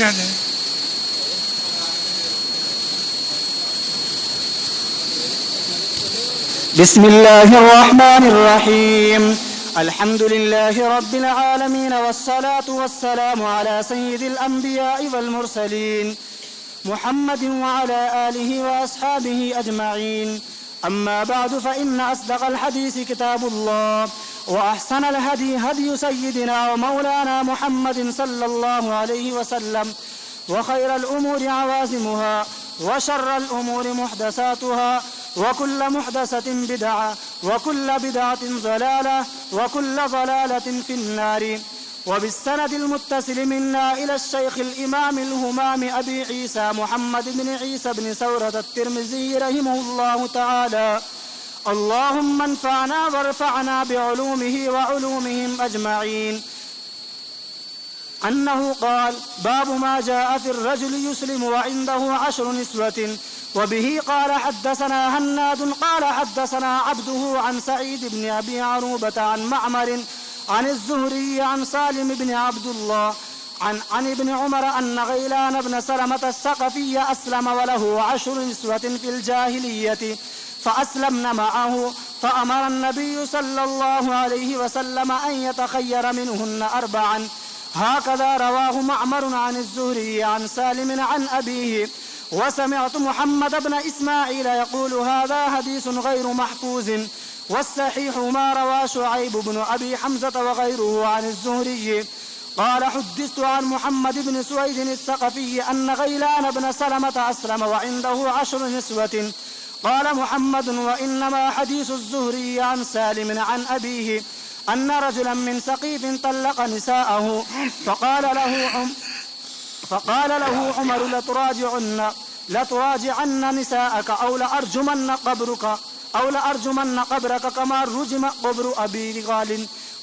چلیں بسم الله الرحمن الرحيم الحمد لله رب العالمين والصلاة والسلام على سيد الأنبياء والمرسلين محمد وعلى آله وأصحابه أجمعين أما بعد فإن أصدق الحديث كتاب الله وأحسن الهدي هدي سيدنا ومولانا محمد صلى الله عليه وسلم وخير الأمور عوازمها وشر الأمور محدثاتها وكل محدثة بدعة وكل بدعة ضلالة وكل ضلالة في النار. وبالسند المتصل منا إلى الشيخ الإمام الهمام أبي عيسى محمد بن عيسى بن ثورة الترمذي رحمه الله تعالى اللهم انفعنا وارفعنا بعلومه وعلومهم أجمعين أنه قال باب ما جاء في الرجل يسلم وعنده 10 نسوة. وبه قال حدثنا هناد قال حدثنا عبده عن سعيد بن أبي عروبة عن معمر عن الزهري عن سالم بن عبد الله عن ابن عمر أن غيلان بن سلمة الثقفي أسلم وله 10 نسوة في الجاهلية فأسلمن معه فأمر النبي صلى الله عليه وسلم أن يتخير منهن 4. هكذا رواه معمر عن الزهري عن سالم عن أبيه. وسمعت محمد بن إسماعيل يقول هذا حديث غير محفوظ والصحيح ما روى شعيب بن أبي حمزة وغيره عن الزهري قال حدثت عن محمد بن سويد الثقفي أن غيلان بن سلمة أسلم وعنده 10 نسوة. قال محمد وإنما حديث الزهري عن سالم عن أبيه أن رجلا من ثقيف طلق نساءه فقال له عمر لتراجعن نساءك أو لأرجمن قبرك كما رجم قبر أبي رغال.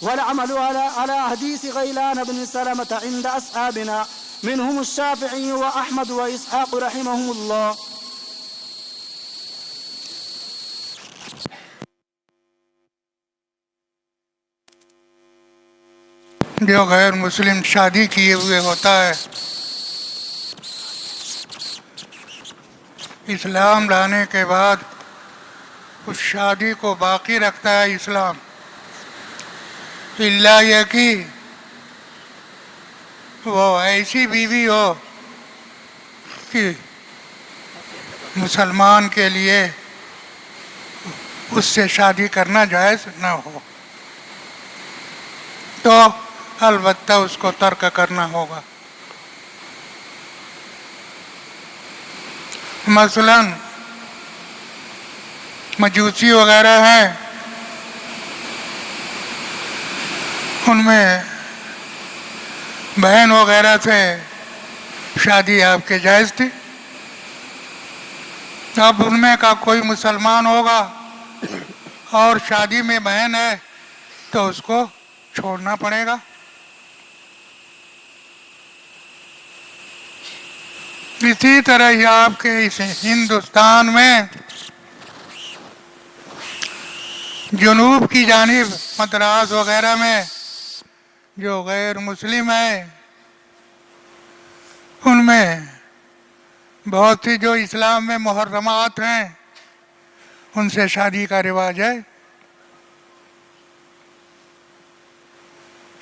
والعمل على حديث غيلان بن سلمة عند أصحابنا منهم الشافعي وأحمد وإسحاق رحمهم الله. جو غیر مسلم شادی کیے ہوئے ہوتا ہے، اسلام لانے کے بعد اس شادی کو باقی رکھتا ہے اسلام، اللہ یہ کہ وہ ایسی بیوی ہو کہ مسلمان کے لیے اس سے شادی کرنا جائز نہ ہو، تو البتہ اس کو ترک کرنا ہوگا۔ مثلا مجوسی وغیرہ ہیں، ان میں بہن وغیرہ سے شادی آپ کے جائز تھی، اب ان میں کا کوئی مسلمان ہوگا اور شادی میں بہن ہے تو اس کو چھوڑنا پڑے گا۔ اسی طرح ہی آپ کے اس ہندوستان میں جنوب کی جانب مدراس وغیرہ میں جو غیر مسلم ہیں، ان میں بہت سی جو اسلام میں محرمات ہیں ان سے شادی کا رواج ہے۔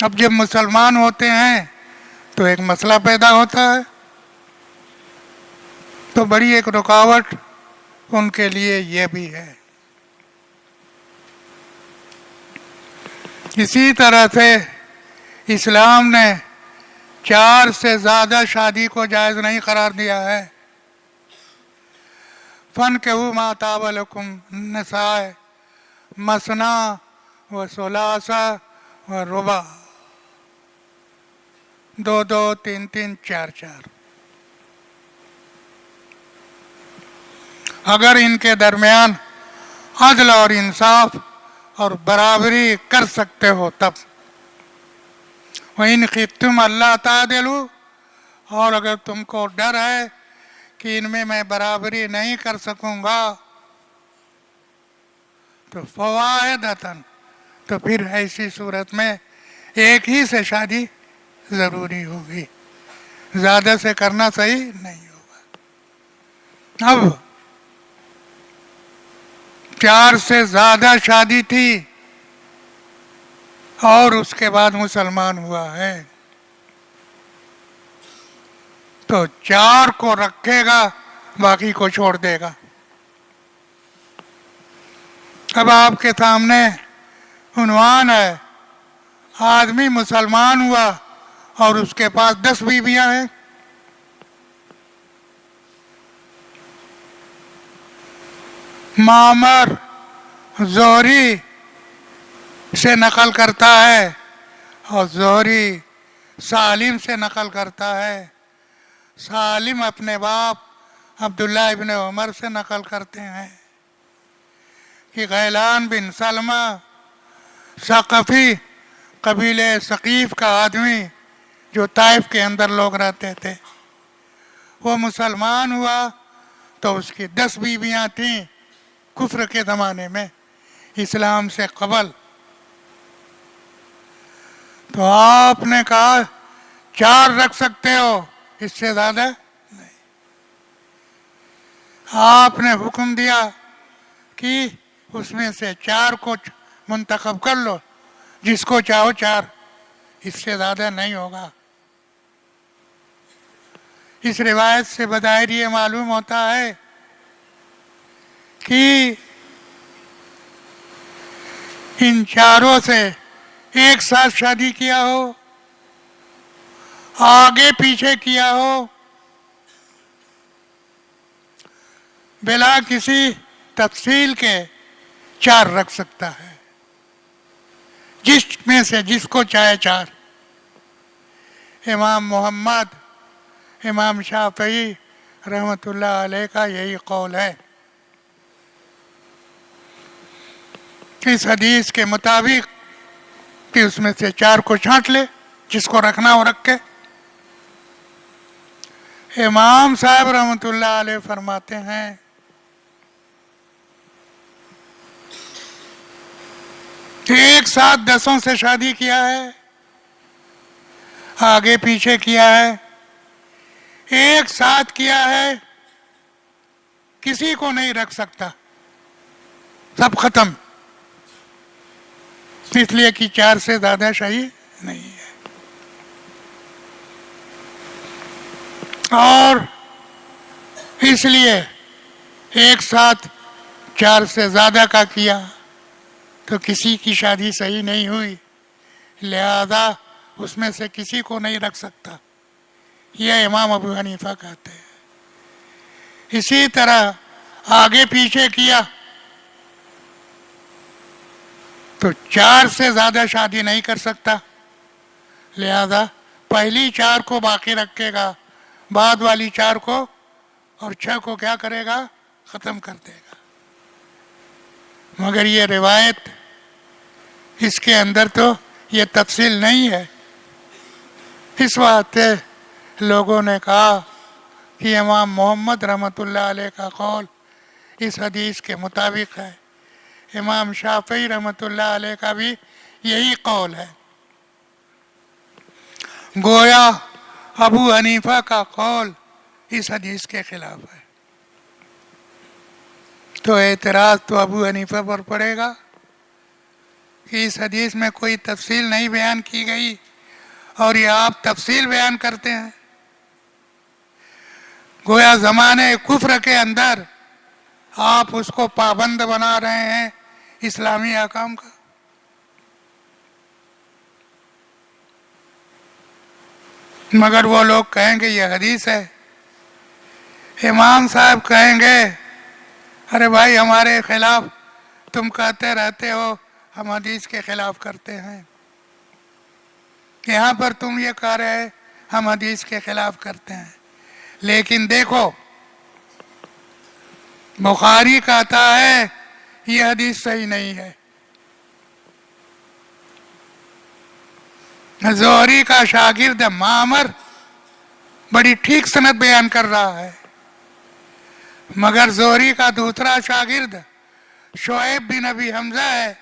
اب جب مسلمان ہوتے ہیں تو ایک مسئلہ پیدا ہوتا ہے، تو بڑی ایک رکاوٹ ان کے لیے یہ بھی ہے۔ اسی طرح سے اسلام نے 4 سے زیادہ شادی کو جائز نہیں قرار دیا ہے۔ فَانْكِحُوا مَا طَابَ لَكُم النِّسَاءِ مَثْنَىٰ وَثُلَاثَ وَرُبَاعَ، 2 3 3 4 4۔ اگر ان کے درمیان عدل اور انصاف اور برابری کر سکتے ہو تب۔ وَإِنْ خِفْتُمْ أَلَّا تَعْدِلُوا، اور اگر تم کو ڈر ہے کہ ان میں برابری نہیں کر سکوں گا تو فَوَاحِدَةً، تو پھر ایسی صورت میں ایک ہی سے شادی ضروری ہوگی۔ زیادہ سے کرنا صحیح نہیں ہوگا۔ اب 4 سے زیادہ شادی تھی اور اس کے بعد مسلمان ہوا ہے تو 4 کو رکھے گا، باقی کو چھوڑ دے گا۔ اب آپ کے سامنے عنوان ہے، آدمی مسلمان ہوا اور اس کے پاس 10 بیویاں ہیں۔ معمر زہری سے نقل کرتا ہے اور زہری سالم سے نقل کرتا ہے، سالم اپنے باپ عبداللہ ابن عمر سے نقل کرتے ہیں کہ غیلان بن سلمہ ثقفی قبیلے ثقیف کا آدمی جو طائف کے اندر لوگ رہتے تھے، وہ مسلمان ہوا تو اس کی 10 بیویاں تھیں کفر کے زمانے میں، اسلام سے قبل۔ تو آپ نے کہا 4 رکھ سکتے ہو، اس سے زیادہ نہیں۔ آپ نے حکم دیا کہ اس میں سے 4 کو منتخب کر لو، جس کو چاہو 4، اس سے زیادہ نہیں ہوگا۔ اس روایت سے بظاہر یہ معلوم ہوتا ہے کہ ان 4 سے ایک ساتھ شادی کیا ہو، آگے پیچھے کیا ہو، بلا کسی تفصیل کے 4 رکھ سکتا ہے، جس میں سے جس کو چاہے 4۔ امام محمد، امام شافعی رحمۃ اللہ علیہ کا یہی قول ہے۔ اس حدیث کے مطابق کہ اس میں سے 4 کو چھانٹ لے، جس کو رکھنا ہو رکھے۔ امام صاحب رحمۃ اللہ علیہ فرماتے ہیں کہ ایک ساتھ 10 سے شادی کیا ہے، آگے پیچھے کیا ہے، ایک ساتھ کیا ہے، کسی کو نہیں رکھ سکتا، سب ختم، اس لیے کہ 4 سے زیادہ صحیح نہیں ہے۔ اور اس لیے ایک ساتھ 4 سے زیادہ کا کیا تو کسی کی شادی صحیح نہیں ہوئی، لہذا اس میں سے کسی کو نہیں رکھ سکتا، یہ امام ابو حنیفہ کہتے ہیں۔ اسی طرح آگے پیچھے کیا تو 4 سے زیادہ شادی نہیں کر سکتا، لہذا پہلی 4 کو باقی رکھے گا، بعد والی 4 کو اور 6 کو کیا کرے گا، ختم کر دے گا۔ مگر یہ روایت، اس کے اندر تو یہ تفصیل نہیں ہے۔ اس واسطے لوگوں نے کہا کہ امام محمد رحمۃ اللہ علیہ کا قول اس حدیث کے مطابق ہے، امام شافعی رحمۃ اللہ علیہ کا بھی یہی قول ہے، گویا ابو حنیفہ کا قول اس حدیث کے خلاف ہے۔ تو اعتراض تو ابو حنیفہ پر پڑے گا کہ اس حدیث میں کوئی تفصیل نہیں بیان کی گئی اور یہ آپ تفصیل بیان کرتے ہیں، گویا زمانے کفر کے اندر آپ اس کو پابند بنا رہے ہیں اسلامی احکام کا۔ مگر وہ لوگ کہیں گے یہ حدیث ہے، امام صاحب کہیں گے ارے بھائی ہمارے خلاف تم کہتے رہتے ہو، ہم حدیث کے خلاف کرتے ہیں، یہاں پر تم یہ کہہ رہے ہم حدیث کے خلاف کرتے ہیں، لیکن دیکھو بخاری کہتا ہے یہ حدیث صحیح نہیں ہے، زہری کا شاگرد معمر بڑی ٹھیک سند بیان کر رہا ہے، مگر زہری کا دوسرا شاگرد شعیب بن ابی حمزہ ہے،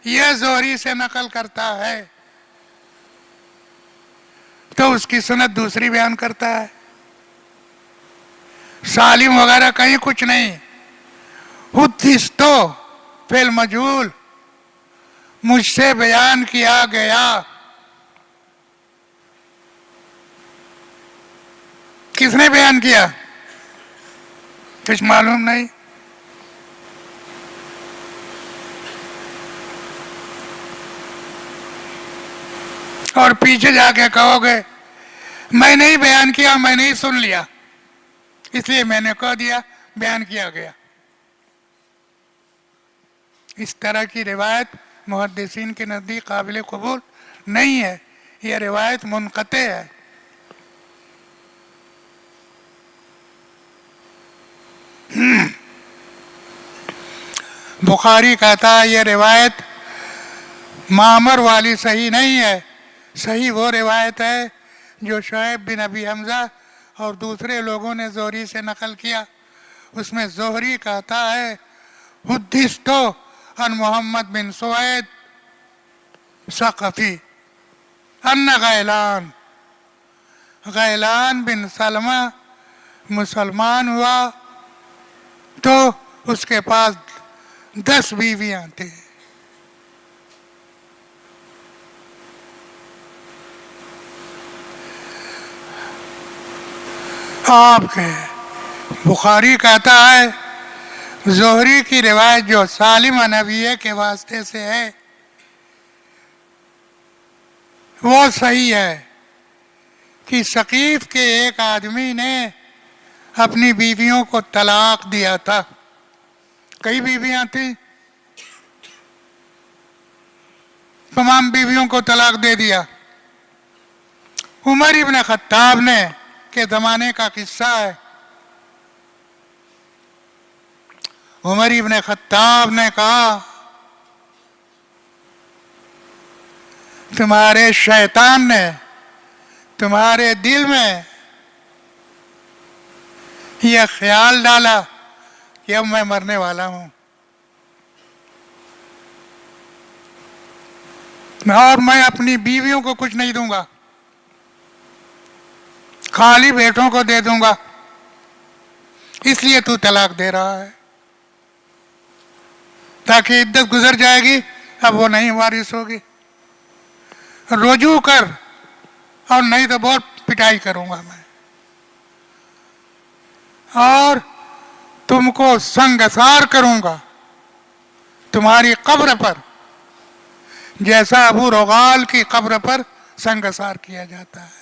یہ زہری سے نقل کرتا ہے تو اس کی سنت دوسری بیان کرتا ہے. سالم وغیرہ کہیں کچھ نہیں. حدثتو فعل مجہول، مجھ سے بیان کیا گیا. کس نے بیان کیا؟ کچھ معلوم نہیں. اور پیچھے جا کے کہو گے میں نہیں بیان کیا، میں نہیں سن لیا، اس لیے میں نے کہہ دیا بیان کیا گیا. اس طرح کی روایت محدثین کے نزدیک قابل قبول نہیں ہے. یہ روایت منقطع ہے. بخاری کہتا ہے یہ روایت معمر والی صحیح نہیں ہے. صحیح وہ روایت ہے جو شعیب بن ابی حمزہ اور دوسرے لوگوں نے زہری سے نقل کیا. اس میں زہری کہتا ہے حدثتو عن محمد بن سوید ثقفی ان غیلان بن سلمہ مسلمان ہوا تو اس کے پاس 10 بیویاں تھیں. آپ کے بخاری کہتا ہے زہری کی روایت جو سالم نبیہ کے واسطے سے ہے وہ صحیح ہے کہ ثقیف کے ایک آدمی نے اپنی بیویوں کو طلاق دیا تھا. کئی بیویاں تھیں، تمام بیویوں کو طلاق دے دیا. عمر ابن خطاب نے کے زمانے کا قصہ ہے. عمر ابن خطاب نے کہا تمہارے شیطان نے تمہارے دل میں یہ خیال ڈالا کہ اب میں مرنے والا ہوں اور میں اپنی بیویوں کو کچھ نہیں دوں گا، خالی بیٹوں کو دے دوں گا، اس لیے تو طلاق دے رہا ہے تاکہ عدت گزر جائے گی، اب وہ نہیں وارث ہوگی. رجوع کر اور نہیں تو بہت پٹائی کروں گا میں، اور تم کو سنگسار کروں گا تمہاری قبر پر، جیسا ابو رغال کی قبر پر سنگسار کیا جاتا ہے.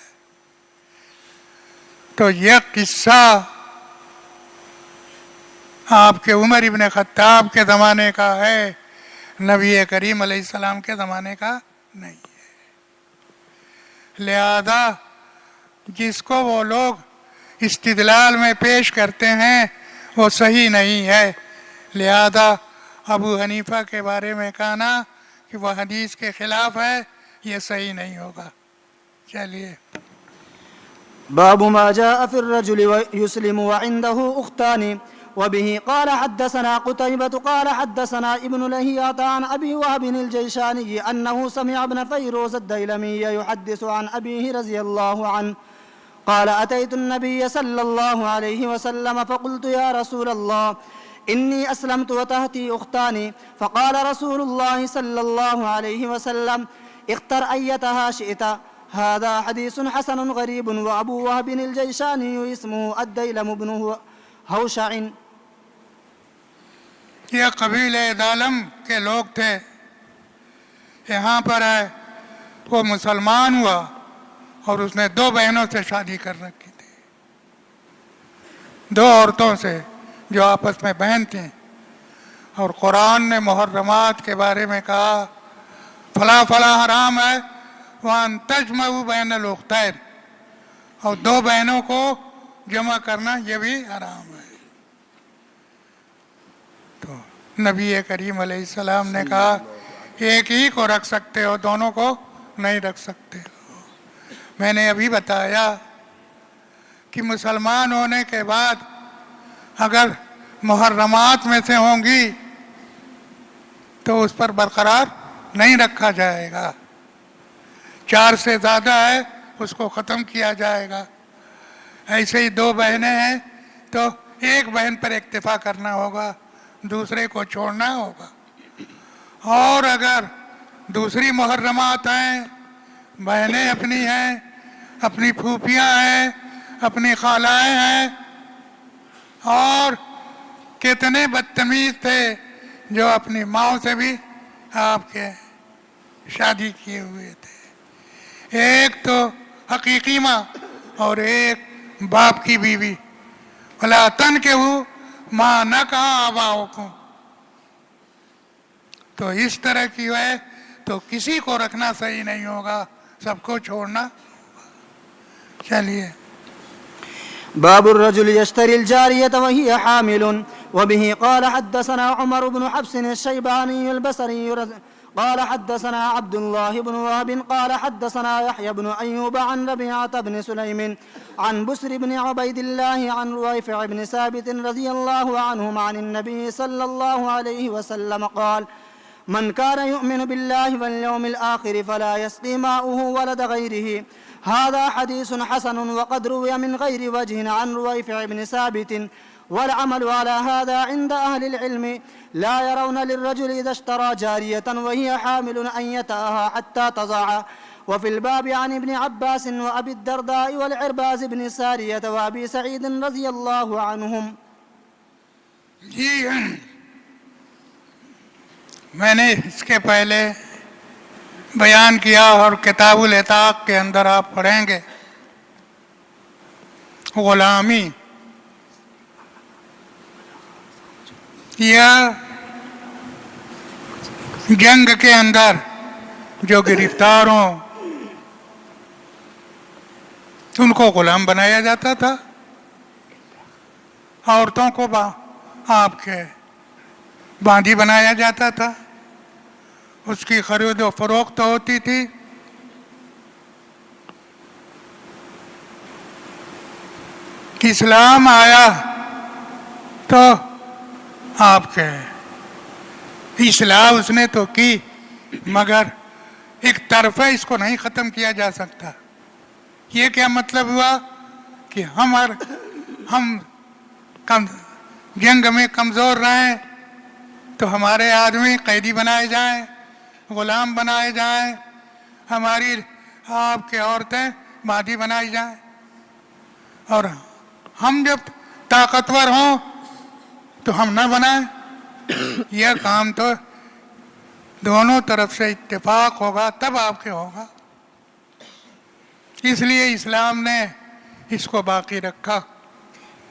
تو یہ قصہ آپ کے عمر ابن خطاب کے زمانے کا ہے، نبی کریم علیہ السلام کے زمانے کا نہیں ہے. لہذا جس کو وہ لوگ استدلال میں پیش کرتے ہیں وہ صحیح نہیں ہے. لہذا ابو حنیفہ کے بارے میں کہنا کہ وہ حدیث کے خلاف ہے یہ صحیح نہیں ہوگا. چلیے. باب ما جاء في الرجل يسلم وعنده أختان وبه قال حدثنا قتيبة قال حدثنا ابن لهيعة عن أبي وهب الجيشاني أنه سمع ابن فيروز الديلمي يحدث عن أبيه رضي الله عنه قال أتيت النبي صلى الله عليه وسلم فقلت يا رسول الله إني أسلمت وتحتي أختان فقال رسول الله صلى الله عليه وسلم اختر أيتها شئت. هذا حديث حسن غريب. وأبو وهب الجيشاني اسمه الديلم بن هوشع. یہ قبیلہ دالم کے لوگ تھے، یہاں پر ہے وہ مسلمان ہوا اور اس نے 2 بہنوں سے شادی کر رکھی تھی، 2 عورتوں سے جو آپس میں بہن تھیں. اور قرآن نے محرمات کے بارے میں کہا فلاں فلاں حرام ہے، وَأَن تَجْمَعُوا بَيْنَ الْأُخْتَيْنِ، اور 2 بہنوں کو جمع کرنا یہ بھی حرام ہے. تو نبی کریم علیہ السلام نے کہا ایک ہی کو رکھ سکتے ہو، دونوں کو نہیں رکھ سکتے ہو. میں نے ابھی بتایا کہ مسلمان ہونے کے بعد اگر محرمات میں سے ہوں گی تو اس پر برقرار نہیں رکھا جائے گا. 4 سے زیادہ ہے اس کو ختم کیا جائے گا. ایسے ہی دو بہنیں ہیں تو ایک بہن پر اکتفا کرنا ہوگا, دوسرے کو چھوڑنا ہوگا. اور اگر دوسری محرمات ہیں, بہنیں اپنی ہیں, اپنی پھوپھیاں ہیں, اپنی خالائیں ہیں, اور کتنے بدتمیز تھے جو اپنی ماں سے بھی آپ کے شادی کیے ہوئے تھے. ایک تو حقیقی ماں اور ایک باپ کی بیوی. وَلَا تَنْكِحُوا مَا نَكَحَ آبَاؤُكُمْ. تو اس طرح کی ہے تو کسی کو رکھنا صحیح نہیں ہوگا, سب کو چھوڑنا ہوگا. چلیے. باب الرجل يشتري الجارية وهي حامل. وبه قال حدثنا عمر بن حفص الشيباني البصري قال حدثنا عبد الله بن وهب قال حدثنا يحيى بن أيوب عن ربيعة بن سليم عن بسر بن عبيد الله عن رويفع بن ثابت رضي الله عنهم عن النبي صلى الله عليه وسلم قال: من كان يؤمن بالله واليوم الآخر فلا يسقي ماؤه ولد غيره. هذا حديث حسن وقد روي من غير وجه عن رويفع بن ثابت. والعمل على هذا عند أهل العلم. لا يرون للرجل إذا اشترى جارية وهي حامل أن يتأها حتى تضع. وفي الباب عن ابن عباس وأبي الدرداء والعرباز بن سارية وأبي سعيد رضي الله عنهم. جی میں نے اس کے پہلے بیان کیا اور کتاب العتاق کے اندر آپ پڑھیں گے غلامی یا جنگ کے اندر جو گرفتار ہوں ان کو غلام بنایا جاتا تھا. عورتوں کو آپ کے باندھی بنایا جاتا تھا, اس کی خرید و فروخت ہوتی تھی. اسلام آیا تو آپ کے اصلاح اس نے تو کی, مگر ایک طرفہ اس کو نہیں ختم کیا جا سکتا. یہ کیا مطلب ہوا کہ ہم جنگ میں کمزور رہیں تو ہمارے آدمی قیدی بنائے جائیں, غلام بنائے جائیں, ہماری آپ کے عورتیں باندھی بنائی جائیں, اور ہم جب طاقتور ہوں تو ہم نہ بنائیں. یہ کام تو دونوں طرف سے اتفاق ہوگا تب آپ کے ہوگا. اس لیے اسلام نے اس کو باقی رکھا.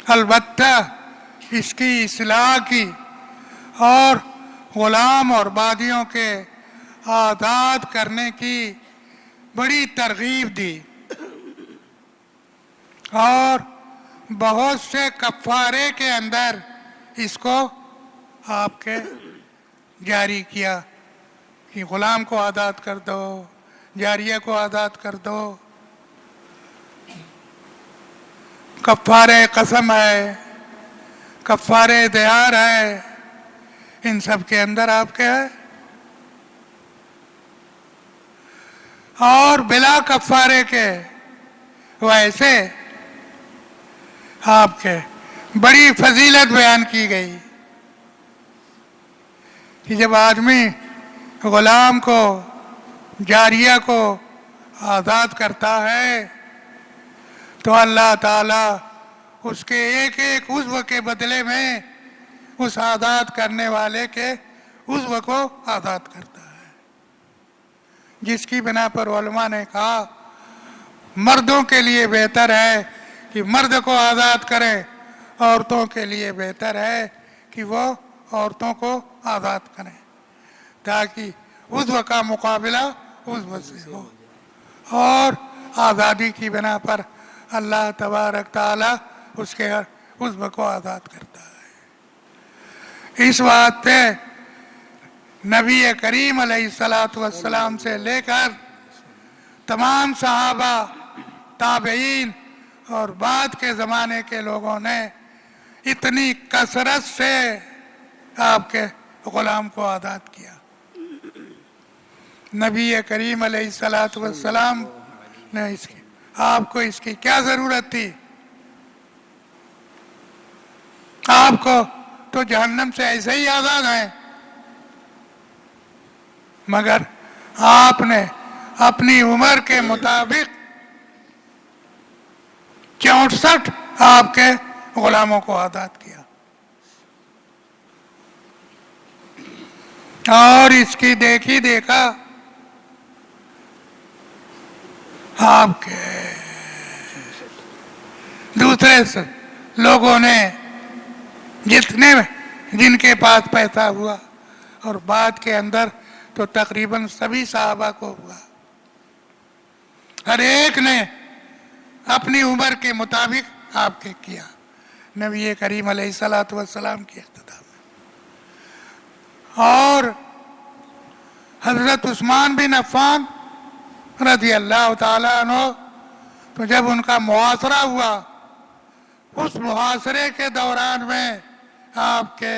البتہ اس کی اصلاح کی اور غلام اور باندیوں کے آزاد کرنے کی بڑی ترغیب دی, اور بہت سے کفارے کے اندر اس کو آپ کے جاری کیا کہ غلام کو آزاد کر دو, جاریہ کو آزاد کر دو. کفارے قسم ہے, کفارے دیار ہے, ان سب کے اندر آپ کے ہے. اور بلا کفارے کے ویسے آپ کے بڑی فضیلت بیان کی گئی کہ جب آدمی غلام کو, جاریہ کو آزاد کرتا ہے تو اللہ تعالیٰ اس کے ایک ایک عضو کے بدلے میں اس آزاد کرنے والے کے عضو کو آزاد کرتا ہے. جس کی بنا پر علماء نے کہا مردوں کے لیے بہتر ہے کہ مرد کو آزاد کریں, عورتوں کے لیے بہتر ہے کہ وہ عورتوں کو آزاد کریں, تاکہ عضو کا مقابلہ عضو سے ہو. اور آزادی کی بنا پر اللہ تبارک تعالیٰ اس کے ہر عضو کو آزاد کرتا ہے. اس بات پہ نبی کریم علیہ السلام سے لے کر تمام صحابہ, تابعین اور بعد کے زمانے کے لوگوں نے اتنی کثرت سے آپ کے غلام کو آزاد کیا. نبی کریم علیہ السلام نے اس کی آپ کو اس کی کیا ضرورت تھی؟ آپ کو تو جہنم سے ایسے ہی آزاد ہیں، مگر آپ نے اپنی عمر کے مطابق 64 آپ کے غلاموں کو آزاد کیا، اور اس کی دیکھی دیکھا آپ کے دوسرے لوگوں نے جن کے پاس پیسہ ہوا، اور بعد کے اندر تو تقریباً سبھی صحابہ کو ہوا، ہر ایک نے اپنی عمر کے مطابق آپ کے کیا، نبی کریم علیہ الصلوۃ والسلام کی اقتداء میں۔ اور حضرت عثمان بن عفان رضی اللہ تعالیٰ عنہ، تو جب ان کا محاصرہ ہوا، اس محاصرے کے دوران میں آپ کے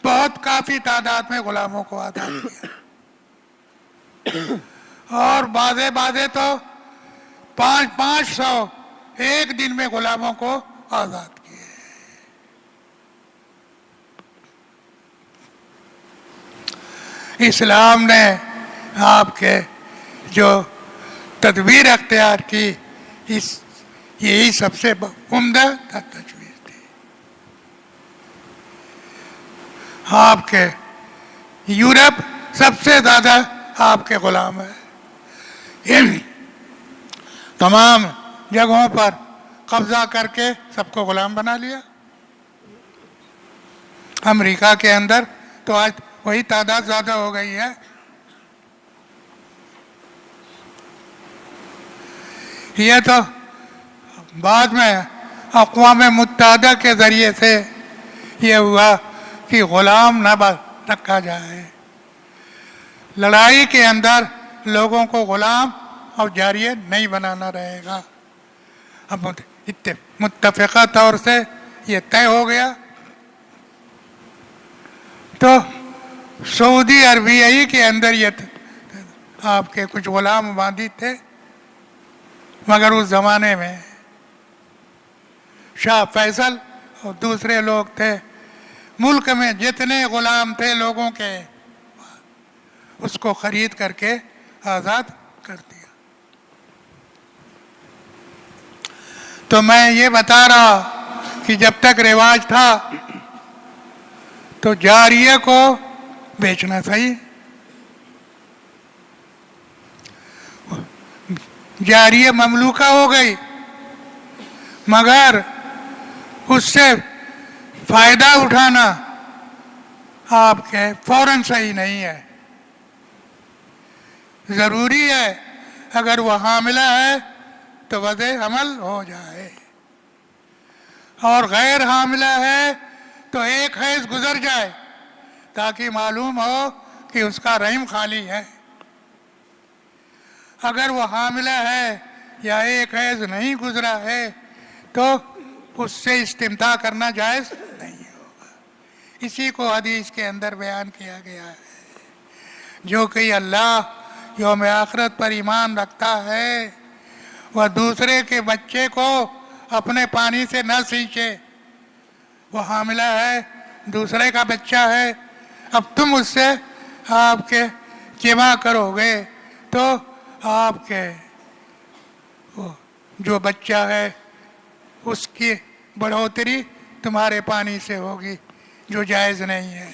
بہت کافی تعداد میں غلاموں کو آزاد کیا، اور بعضے تو 500 ایک دن میں غلاموں کو آزاد کیے۔ اسلام نے آپ کے جو تدبیر اختیار کی، یہی سب سے عمدہ تجویز تھی۔ آپ کے یورپ سب سے زیادہ آپ کے غلام ہیں، ان تمام جگہوں پر قبضہ کر کے سب کو غلام بنا لیا۔ امریکہ کے اندر تو آج وہی تعداد زیادہ ہو گئی ہے۔ یہ تو بعد میں اقوام متحدہ کے ذریعے سے یہ ہوا کہ غلام نہ رکھا جائے، لڑائی کے اندر لوگوں کو غلام اور جاریہ نہیں بنانا رہے گا۔ اب متفقہ طور سے یہ طے ہو گیا، تو سعودی عربیہ کے اندر یہ آپ کے کچھ غلام باندی تھے، مگر اس زمانے میں شاہ فیصل اور دوسرے لوگ تھے، ملک میں جتنے غلام تھے لوگوں کے، اس کو خرید کر کے آزاد کر دیا۔ تو میں یہ بتا رہا کہ جب تک رواج تھا تو جاریہ کو بیچنا صحیح، جاریہ مملوکہ ہو گئی، مگر اس سے فائدہ اٹھانا آپ کے فوراً صحیح نہیں ہے۔ ضروری ہے اگر وہ حاملہ ہے تو وضع حمل ہو جائے، اور غیر حاملہ ہے تو ایک حیض گزر جائے تاکہ معلوم ہو کہ اس کا رحم خالی ہے۔ اگر وہ حاملہ ہے یا ایک حیض نہیں گزرا ہے تو اس سے استمتاع کرنا جائز نہیں ہوگا۔ اسی کو حدیث کے اندر بیان کیا گیا ہے، جو کہ اللہ یوم آخرت پر ایمان رکھتا ہے وہ دوسرے کے بچے کو اپنے پانی سے نہ سینچے۔ وہ حاملہ ہے، دوسرے کا بچہ ہے، اب تم اس سے آپ کے جمع کرو گے تو آپ کے جو بچہ ہے اس کی بڑھوتری تمہارے پانی سے ہوگی، جو جائز نہیں ہے۔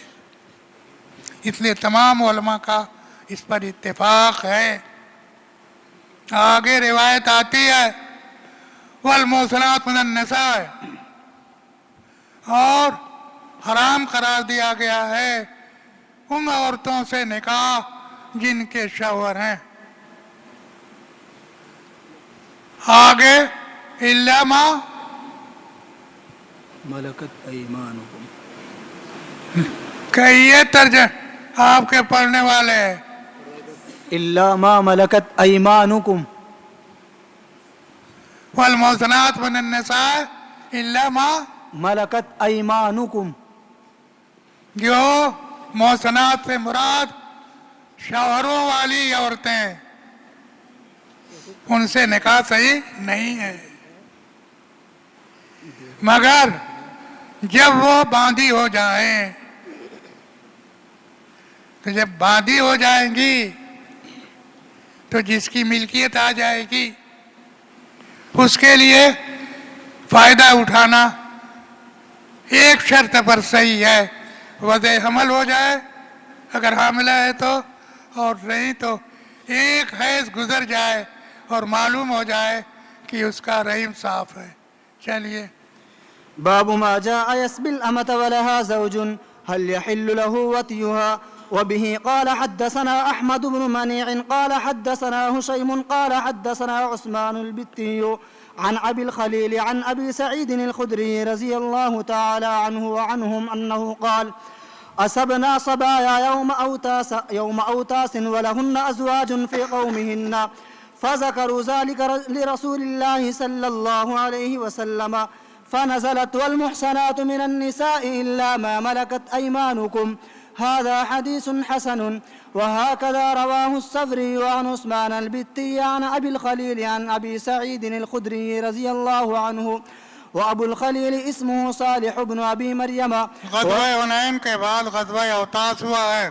اس لیے تمام علماء کا اس پر اتفاق ہے۔ آگے روایت آتی ہے والمحصنات من النساء، اور حرام قرار دیا گیا ہے ان عورتوں سے نکاح جن کے شوہر ہیں۔ آگے الا ما ملکت ایمانکم، کہ یہ ترجمہ آپ کے پڑھنے والے ہیں، الا ما ملکت ایمانکم، والمحصنات من النساء الا ما، ملکت ایمانکم، جو محصنات سے مراد شوہروں والی عورتیں، ان سے نکاح صحیح نہیں ہے، مگر جب وہ باندھی ہو جائیں، تو جب باندھی ہو جائیں گی تو جس کی ملکیت آ جائے گی اس کے لیے فائدہ اٹھانا ایک شرط پر صحیح ہے، وضع حمل ہو جائے اگر حاملہ ہے تو، اور نہیں تو ایک حیض گزر جائے اور معلوم ہو جائے کہ اس کا رحم صاف ہے۔ چلیے باب ما جاء يسبي الأمة ولها زوج هل يحل له وطيها. وبه قال حدثنا أحمد بن منيع قال حدثنا هشيم قال حدثنا عثمان البتي عن أبي الخليل عن أبي سعيد الخدري رضي الله تعالى عنه وعنهم أنه قال أصبنا صبايا يوم أوتاس ولهن أزواج في قومهن فذكروا ذلك لرسول الله صلى الله عليه وسلم فنزلت والمحسنات من النساء إلا ما ملكت أيمانكم. هذا حديث حسن. وهكذا رواه الصبري عن عثمان البتي عن أبي الخليل عن أبي سعيد الخدري رضي الله عنه. وأبو الخليل اسمه صالح بن أبي مريم. غزوہ حنین کے بعد غزوہ اوتاس ہوا ہے،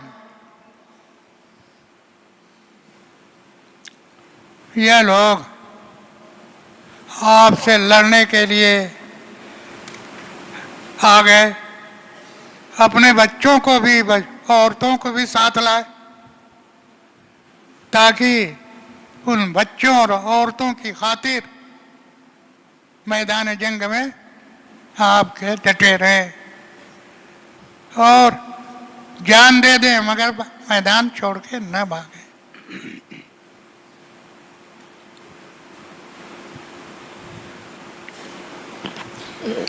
یہ لوگ آپ سے لڑنے کے لیے آ گئے، اپنے بچوں کو بھی عورتوں کو بھی ساتھ لائے تاکہ ان بچوں اور عورتوں کی خاطر میدان جنگ میں آپ کے ڈٹے رہے اور جان دے دیں مگر میدان چھوڑ کے نہ بھاگے۔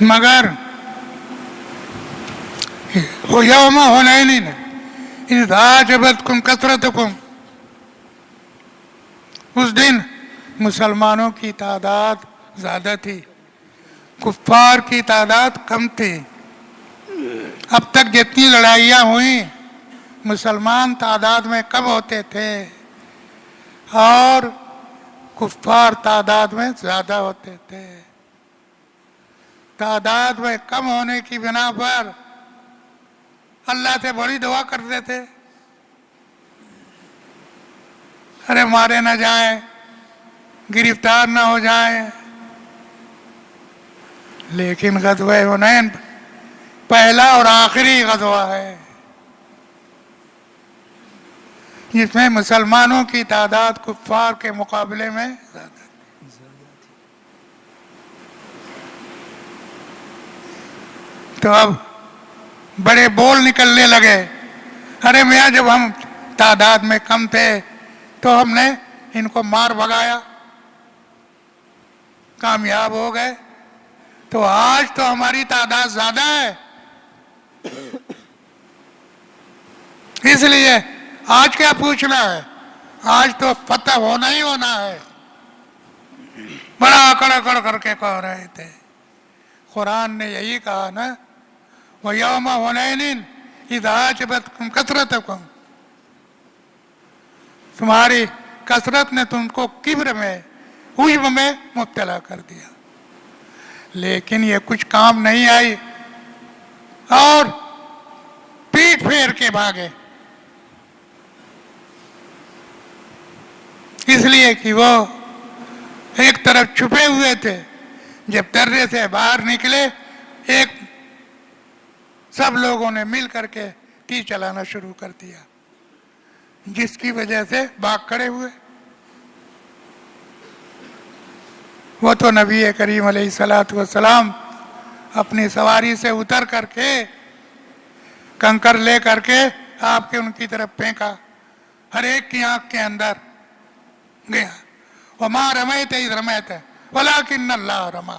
مگر یوم حنین اذ اعجبتکم کثرتکم، اس دن مسلمانوں کی تعداد زیادہ تھی، کفار کی تعداد کم تھی۔ اب تک جتنی لڑائیاں ہوئیں مسلمان تعداد میں کم ہوتے تھے اور کفار تعداد میں زیادہ ہوتے تھے۔ تعداد میں کم ہونے کی بنا پر اللہ سے بڑی دعا کرتے تھے، ارے مارے نہ جائیں، گرفتار نہ ہو جائیں۔ لیکن غزوہ حنین پہلا اور آخری غزوہ ہے جس میں مسلمانوں کی تعداد کفار کے مقابلے میں زیادہ تھی۔ تو اب بڑے بول نکلنے لگے، ارے میاں جب ہم تعداد میں کم تھے تو ہم نے ان کو مار بھگایا، کامیاب ہو گئے، تو آج تو ہماری تعداد زیادہ ہے، اس لیے آج کیا پوچھنا ہے، آج تو فتح ہونا ہی ہونا ہے۔ بڑا اکڑ اکڑ کر کے کہہ رہے تھے۔ قرآن نے یہی کہا نا، وَيَوْمَ حُنَيْنٍ إِذْ أَعْجَبَتْكُمْ كَثْرَتُكُمْ، تمہاری کثرت نے تم کو کبر میں، عجب میں مبتلا کر دیا، لیکن یہ کچھ کام نہیں آئی اور پیٹ پھیر کے بھاگے، اس لیے کہ وہ ایک طرف چھپے ہوئے تھے، جب درے سے باہر نکلے ایک سب لوگوں نے مل کر کے تیر چلانا شروع کر دیا، جس کی وجہ سے بھاگ کھڑے ہوئے۔ وہ تو نبی کریم علیہ السلام اپنی سواری سے اتر کر کے کنکر لے کر کے آپ کے ان کی طرف پھینکا، ہر ایک کی آنکھ کے اندر گیا۔ وَمَا رَمَيْتَ إِذْ رَمَيْتَ وَلَكِنَّ اللَّهَ رَمَى،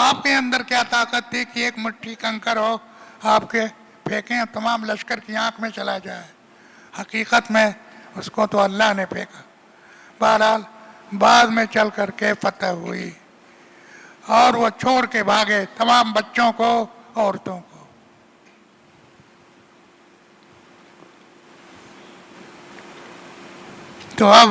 آپ کے اندر کیا طاقت تھی کہ ایک مٹھی کنکر ہو آپ کے پھینکیں تمام لشکر کی آنکھ میں چلا جائے، حقیقت میں اس کو تو اللہ نے پھینکا۔ بہرحال بعد میں چل کر کے فتح ہوئی اور وہ چھوڑ کے بھاگے تمام بچوں کو، عورتوں کو۔ تو اب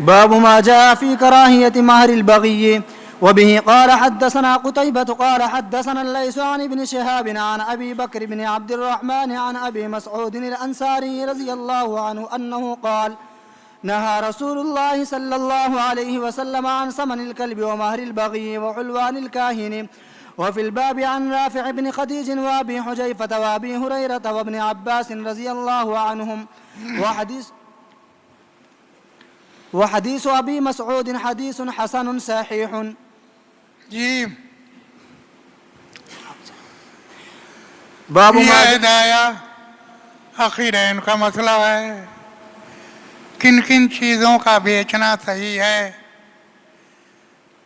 باب ما جاء في كراهية مهر البغي. وبه قال حدثنا قتيبة قال حدثنا الليث عن ابن شهاب عن أبي بكر بن عبد الرحمن عن أبي مسعود الأنصاري رضي الله عنه أنه قال نهى رسول الله صلى الله عليه وسلم عن ثمن الكلب ومهر البغي وعلوان الكاهن. وفي الباب عن رافع بن خديج وأبي حجيفة وأبي هريرة وابن عباس رضي الله عنهم. وحديث أبي مسعود حديث حسن صحيح. جی باب یہ ما ہدایہ عقیدین کا مسئلہ ہے، کن کن چیزوں کا بیچنا صحیح ہے،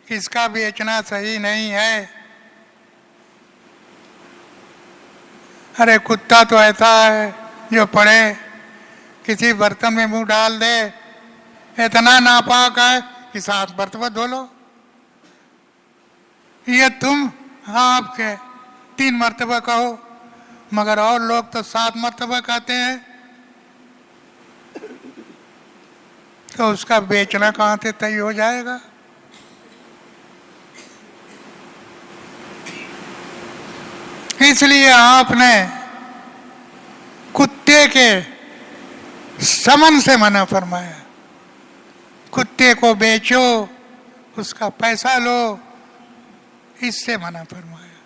کس کا بیچنا صحیح نہیں ہے۔ ارے کتا تو ایسا ہے جو پڑے کسی برتن میں منہ ڈال دے، اتنا ناپاک ہے کہ 7 مرتبہ دھو لو۔ یہ تم آپ کے 3 مرتبہ کہو، مگر اور لوگ تو 7 مرتبہ کہتے ہیں، تو اس کا بیچنا کہاں سے طے ہو جائے گا؟ اس لیے آپ نے کتے کے ثمن سے منع فرمایا، کتے کو بیچو، اس کا پیسہ لو، اس سے منع فرمایا۔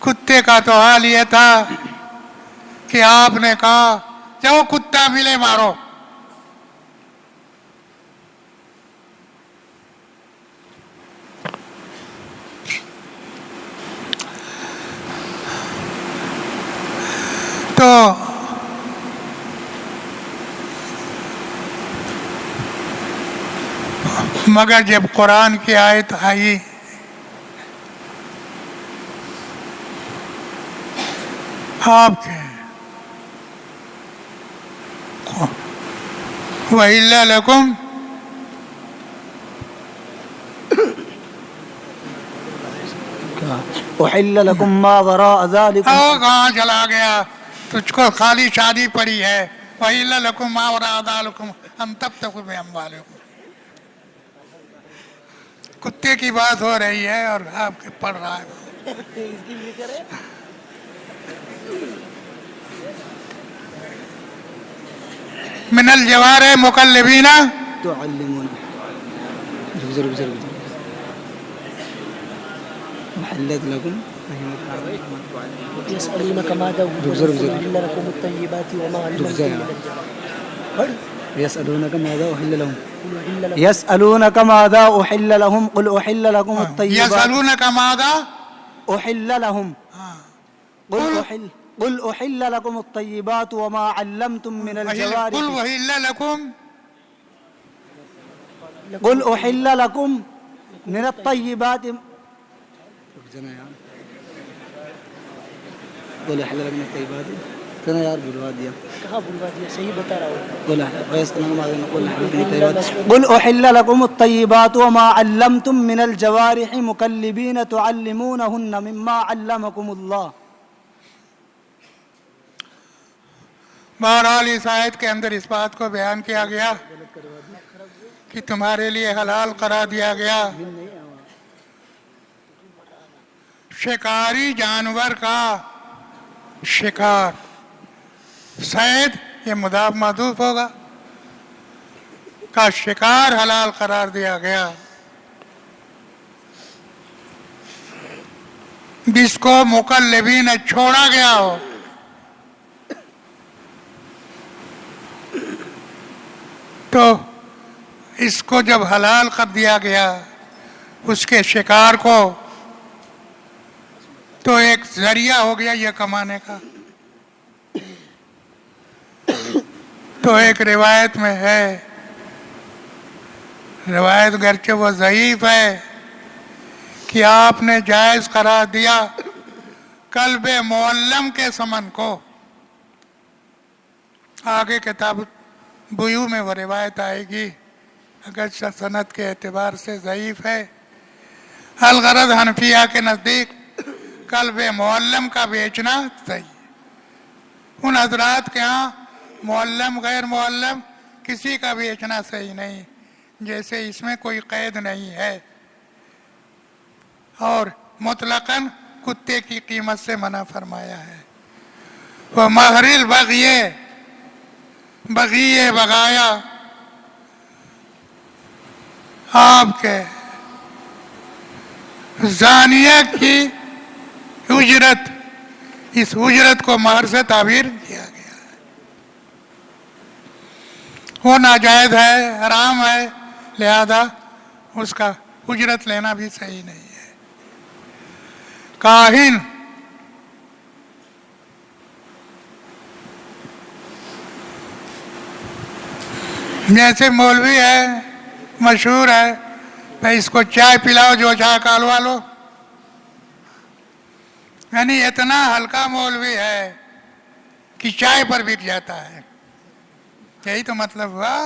کتے کا تو حال یہ تھا کہ آپ نے کہا جو کتا ملے مارو۔ تو مگر جب قرآن کی آیت آئی آپ کے وَإِلَّا لَكُمْ أحل لكم ما وراء ذلك. کہاں چلا گیا؟ تجھ کو خالی شادی پڑی ہے۔ وَإِلَّا لَكُمْ مَا وَرَاءَ ذَلِكُمْ أَن تَبْتَغُوا بِأَمْوَالِكُمْ۔ کتے کی بات ہو رہی ہے اور آپ کے پڑھ رہا ہے۔ من الجوارح مقلبین تعلمون محلت لكم يسألونك ماذا أحل لكم الطيبات وما علمتم يسألونك ماذا أحل لهم يسألونك ماذا أحل لهم قل أحل لكم الطيبات یسألونک ماذا أحل لهم قل أحل لكم الطيبات وما علمتم من قل الجوارح وحل لکم قل أحل لكم من الطيبات قل أحل لكم من الطيبات کہنا یار بلوا دیا کہاں بلوا دیا؟ صحیح بتا رہا ہوں۔ قل أحل لكم الطيبات وما علمتم من الجوارح مكلبين تعلمونهن مما علمكم الله. بہرحال اس آیت کے اندر اس بات کو بیان کیا گیا کہ تمہارے لیے حلال قرار دیا گیا شکاری جانور کا شکار، صید یہ مضاف محذوف ہوگا، کا شکار حلال قرار دیا گیا، جس کو مقلبین چھوڑا گیا ہو۔ تو اس کو جب حلال کر دیا گیا اس کے شکار کو، تو ایک ذریعہ ہو گیا یہ کمانے کا. تو ایک روایت میں ہے، روایت گرچہ وہ ضعیف ہے، کہ آپ نے جائز قرار دیا کلب معلم کے ثمن کو. آگے کتاب بیوع میں وہ روایت آئے گی، اگرچہ سند کے اعتبار سے ضعیف ہے. الغرض حنفیہ کے نزدیک کلب معلم کا بیچنا صحیح. ان حضرات کے ہاں معلم غیر معلم کسی کا بیچنا صحیح نہیں، جیسے اس میں کوئی قید نہیں ہے، اور مطلقاً کتے کی قیمت سے منع فرمایا ہے. وہ مہر البغی، بغی بغایا، آپ کے زانیہ کی اجرت، اس اجرت کو مہر سے تعبیر کیا گیا ہے. وہ ناجائز ہے، حرام ہے، لہذا اس کا اجرت لینا بھی صحیح نہیں ہے. کاہن، جیسے مولوی ہے، مشہور ہے، بھائی اس کو چائے پلاؤ، جو چائے کالوا لو. یعنی اتنا ہلکا مولوی ہے کہ چائے پر بک جاتا ہے. یہی تو مطلب ہوا.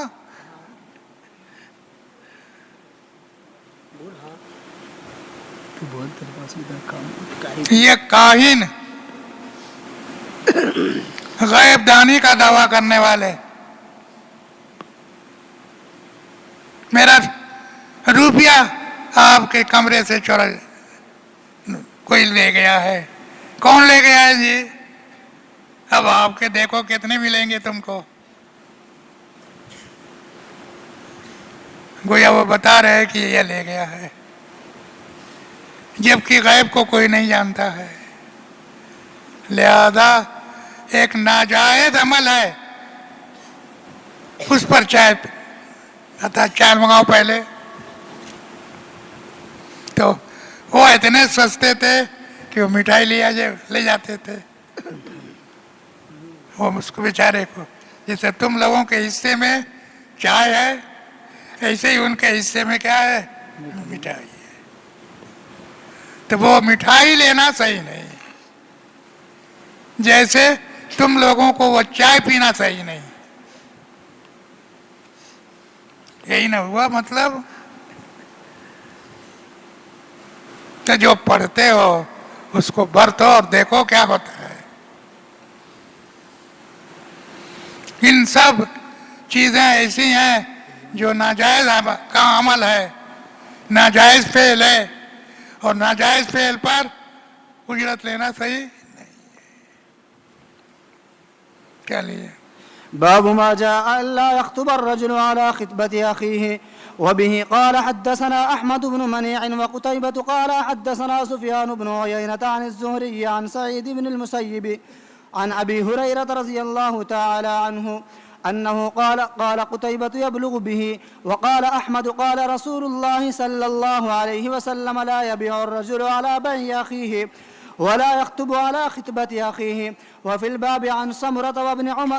یہ کاہن، غیب دانی کا دعویٰ کرنے والے، میرا روپیہ آپ کے کمرے سے چورا کوئی لے گیا ہے. کون لے گیا ہے جی؟ اب آپ کے دیکھو کتنے ملیں گے تم کو. گویا وہ بتا رہے کہ یہ لے گیا ہے، جبکہ غیب کو کوئی نہیں جانتا ہے. لہذا ایک ناجائز عمل ہے، اس پر چائے چائے منگاؤ پہلے. تو وہ اتنے سستے تھے کہ وہ مٹھائی لے جاتے تھے. وہ اس کو بیچارے کو، جیسے تم لوگوں کے حصے میں چائے ہے، ایسے ہی ان کے حصے میں کیا ہے؟ مٹھائی ہے. تو وہ مٹھائی لینا صحیح نہیں، جیسے تم لوگوں کو وہ چائے پینا صحیح نہیں. یہی نہ ہوا مطلب؟ تو جو پڑھتے ہو اس کو برتو اور دیکھو کیا ہوتا ہے. ان سب چیزیں ایسی ہیں جو ناجائز کا عمل ہے، ناجائز فعل ہے، اور ناجائز فعل پر اجرت لینا صحیح نہیں ہے. کیا لیے؟ باب ما جاء ألا يخطب الرجل على خطبة أخيه. وبه قال حدثنا أحمد بن منيع وقتيبة قال حدثنا سفيان بن عيينة عن الزهري عن سعيد بن المسيب عن أبي هريرة رضي الله تعالى عنه أنه قال قتيبة يبلغ به. وقال أحمد قال رسول الله صلى الله عليه وسلم لا يبيع الرجل على بيع أخيه ولا يخطب على خطبة أخيه. وفي الباب عن سمرة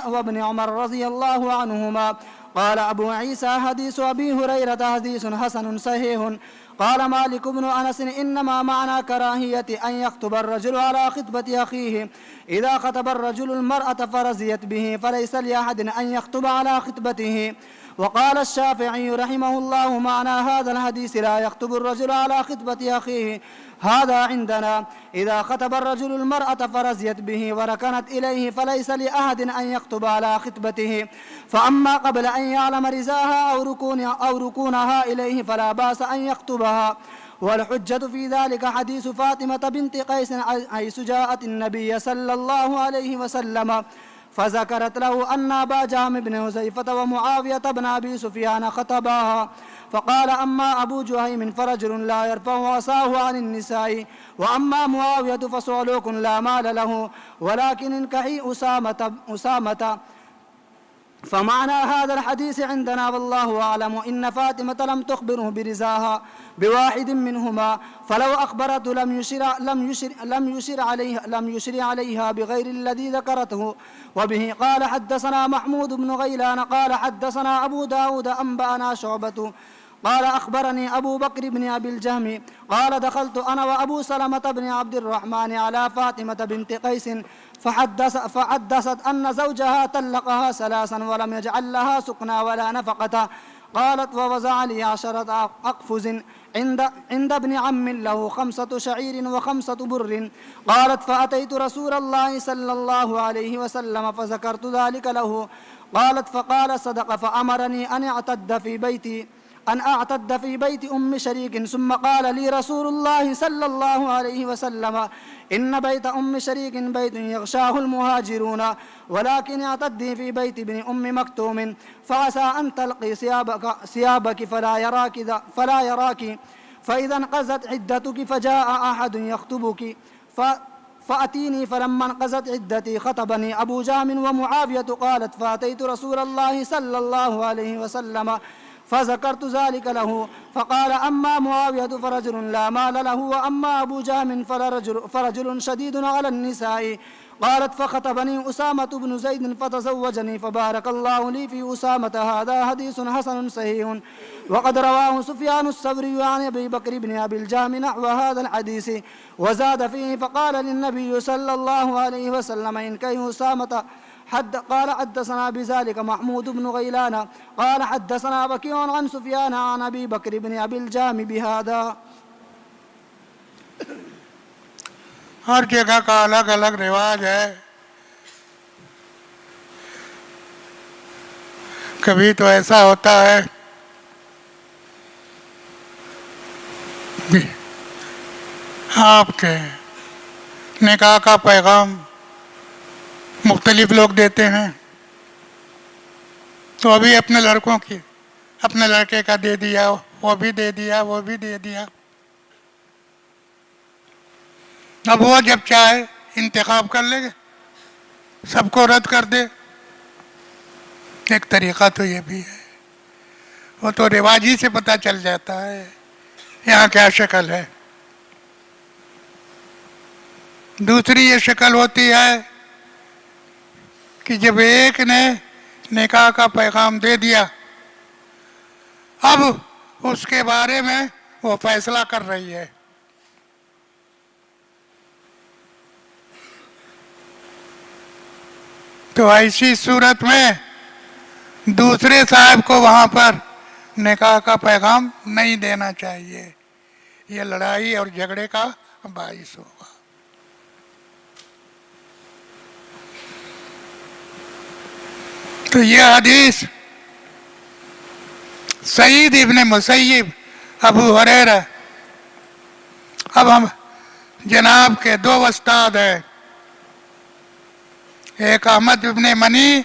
وابن عمر رضي الله عنهما. قال أبو عيسى حديث أبي هريرة حديث حسن صحيح. قال مالك بن أنس إنما معنى كراهية أن يخطب الرجل على خطبة أخيه. إذا خطب الرجل المرأة فرزيت به فليس لأحد أن يخطب على خطبته. وقال الشافعي رحمه الله معنى هذا الحديث لا يخطب الرجل على خطبة أخيه هذا عندنا إذا خطب الرجل المرأة فرزيت به وركنت إليه فليس لأحد أن يخطب على خطبته. فأما قبل أن يعلم رزاها أو ركونها إليه فلا بأس أن يخطبها. والحجة في ذلك حديث فاطمة بنت قيس حيث جاءت النبي صلى الله عليه وسلم فذكرت له أن أبا جهم بن حذيفة ومعاوية بن أبي سفيان خطباها. فقال أما أبو جهيم فرجل لا يرفع عصاه عن النساء، وأما معاوية فصعلوك لا مال له، ولكن انكحي فمعنى هذا الحديث عندنا والله أعلم إن فاطمة لم تخبره برزاها بواحد منهما، فلو أخبرته لم يشر عليها بغير الذي ذكرته. وبه قال حدثنا محمود بن غيلان قال حدثنا أبو داود أنبأنا شعبة قال أخبرني أبو بكر بن أبي الجهم قال دخلت أنا وأبو سلمة بن عبد الرحمن على فاطمة بنت قيس فحدثت أن زوجها طلقها 3 ولم يجعل لها سكنى ولا نفقة. قالت ووزع لي 10 أقفز عند ابن عم له 5 شعير و5 بر. قالت فأتيت رسول الله صلى الله عليه وسلم فذكرت ذلك له. قالت فقال صدق فأمرني أن أعتد في بيت أم شريك. ثم قال لي رسول الله صلى الله عليه وسلم إن بيت أم شريك بيت يغشاه المهاجرون ولكن اعتدي في بيت ابن أم مكتوم فعسى أن تلقي ثيابك فلا يراك فإذا انقضت عدتك فجاء أحد يخطبك فأتيني. فلما انقضت عدتي خطبني أبو جهم ومعاوية. قالت فأتيت رسول الله صلى الله عليه وسلم فذكرت ذلك له فقال أما معاوية فرجل لا مال له وأما أبو جهم فرجل شديد على النساء. قالت فخطبني أسامة بن زيد فتزوجني فبارك الله لي في أسامة. هذا حديث حسن صحيح. وقد رواه سفيان الثوري عن أبي بكر بن أبي الجهم نحو هذا الحديث وزاد فيه فقال للنبي صلى الله عليه وسلم إن كان أسامة قال حدثنا بذلك محمود بن غيلان قال حدثنا بكيع عن سفيان عن أبي بكر بن أبي الجهم بهذا. ہر جگہ کا الگ الگ رواج ہے. کبھی تو ایسا ہوتا ہے آپ کے نکاح کا پیغام مختلف لوگ دیتے ہیں تو ابھی اپنے لڑکوں کی اپنے لڑکے کا دے دیا وہ بھی دے دیا وہ بھی دے دیا. اب وہ جب چاہے انتخاب کر لے گے سب کو رد کر دے. ایک طریقہ تو یہ بھی ہے. وہ تو رواج ہی سے پتہ چل جاتا ہے یہاں کیا شکل ہے. دوسری یہ شکل ہوتی ہے کہ جب ایک نے نکاح کا پیغام دے دیا اب اس کے بارے میں وہ فیصلہ کر رہی ہے. تو ایسی صورت میں دوسرے صاحب کو وہاں پر نکاح کا پیغام نہیں دینا چاہیے. یہ لڑائی اور جھگڑے کا باعث ہوگا. تو یہ حدیث سعید ابن مسیب ابو ہریرہ. اب ہم جناب کے 2 استاد ہیں ایک احمد ابن منی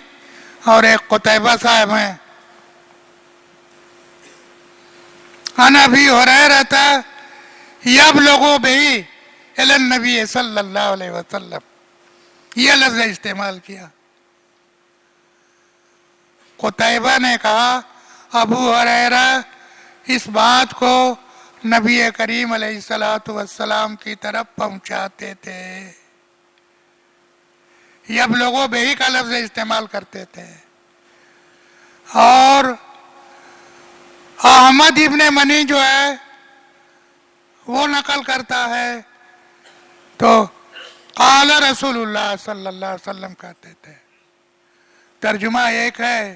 اور ایک قتیبہ صاحب ہیں. عن ابی ہریرہ یبلغ بہ الی النبی صلی اللہ علیہ وسلم. یہ لفظ استعمال کیا. قتیبہ نے کہا ابو ہریرہ اس بات کو نبی کریم علیہ السلام کی طرف پہنچاتے تھے. اب لوگوں بہی کا لفظ استعمال کرتے تھے. اور احمد ابن منی جو ہے وہ نقل کرتا ہے تو قال رسول اللہ صلی اللہ علیہ وسلم کہتے تھے. ترجمہ ایک ہے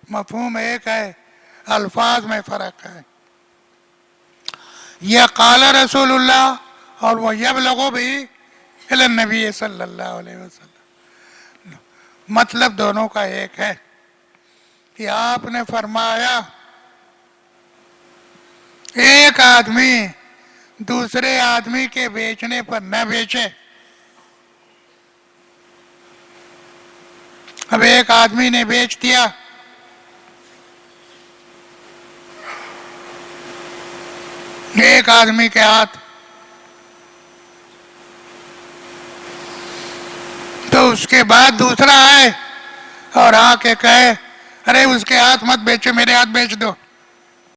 مفہوم ایک ہے الفاظ میں فرق ہے. یہ قال رسول اللہ اور وہ یبلغ بھی الی النبی صلی اللہ علیہ وسلم مطلب دونوں کا ایک ہے کہ آپ نے فرمایا ایک آدمی دوسرے آدمی کے بیچنے پر نہ بیچے. اب ایک آدمی نے بیچ دیا ایک آدمی کے ہاتھ تو اس کے بعد دوسرا آئے اور آ کے کہے ارے اس کے ہاتھ مت بیچو میرے ہاتھ بیچ دو،